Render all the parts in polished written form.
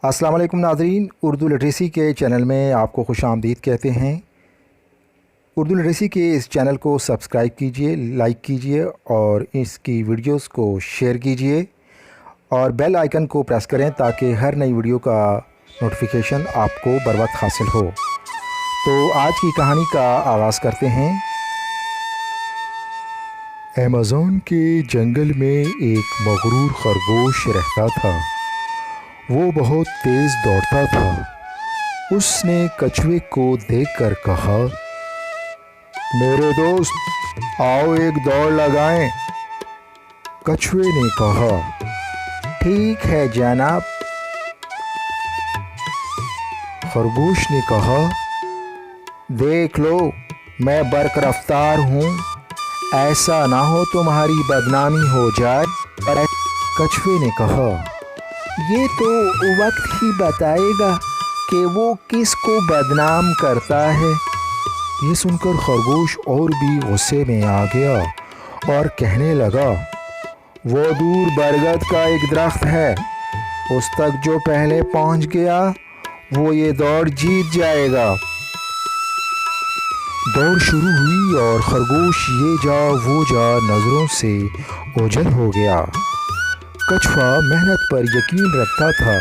अस्सलाम वालेकुम नाज़रीन, उर्दू लिटरेसी के चैनल में आपको खुश आमदीद कहते हैं। उर्दू लिटरेसी के इस चैनल को सब्सक्राइब कीजिए, लाइक कीजिए और इसकी वीडियोस को शेयर कीजिए और बेल आइकन को प्रेस करें ताकि हर नई वीडियो का नोटिफिकेशन आपको बर वक्त हासिल हो। तो आज की कहानी का आगाज़ करते हैं। अमेज़न के जंगल में एक मगरूर खरगोश रहता था। वो बहुत तेज़ दौड़ता था। उसने कछुए को देखकर कहा, मेरे दोस्त आओ एक दौड़ लगाएं। कछुए ने कहा, ठीक है जनाब। खरगोश ने कहा, देख लो मैं बर्क रफ्तार हूँ, ऐसा ना हो तुम्हारी बदनामी हो जाए। कछुए ने कहा, ये तो वक्त ही बताएगा कि वो किस को बदनाम करता है। ये सुनकर खरगोश और भी गुस्से में आ गया और कहने लगा, वो दूर बरगद का एक दरख्त है, उस तक जो पहले पहुंच गया वो ये दौड़ जीत जाएगा। दौड़ शुरू हुई और खरगोश ये जा वो जा नज़रों से ओझल हो गया। कछुआ मेहनत पर यकीन रखता था।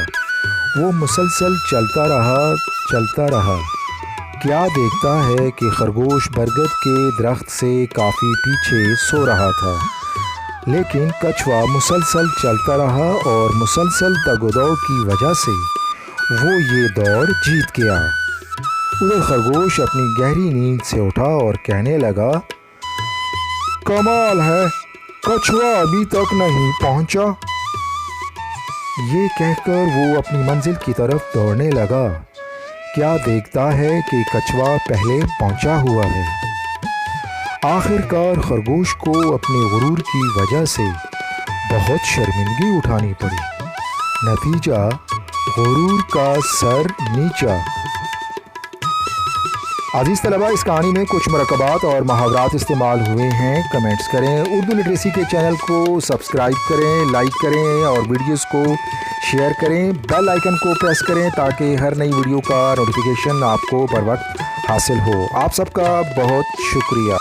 वो मुसलसल चलता रहा। क्या देखता है कि खरगोश बरगद के दरख्त से काफ़ी पीछे सो रहा था, लेकिन कछुआ मुसलसल चलता रहा और मुसलसल दगोदौड़ की वजह से वो ये दौड़ जीत गया। उधर खरगोश अपनी गहरी नींद से उठा और कहने लगा, कमाल है, कछुआ अभी तक नहीं पहुंचा। ये कहकर वो अपनी मंजिल की तरफ दौड़ने लगा। क्या देखता है कि कछुआ पहले पहुंचा हुआ है। आखिरकार खरगोश को अपने गुरूर की वजह से बहुत शर्मिंदगी उठानी पड़ी। नतीजा गुरूर का सर नीचा। अजीज़ तलबा, इस कहानी में कुछ मरकबात और मुहावरात इस्तेमाल हुए हैं। कमेंट्स करें। उर्दू लिटरेसी के चैनल को सब्सक्राइब करें, लाइक करें और वीडियोस को शेयर करें। बेल आइकन को प्रेस करें ताकि हर नई वीडियो का नोटिफिकेशन आपको बर वक्त हासिल हो। आप सबका बहुत शुक्रिया।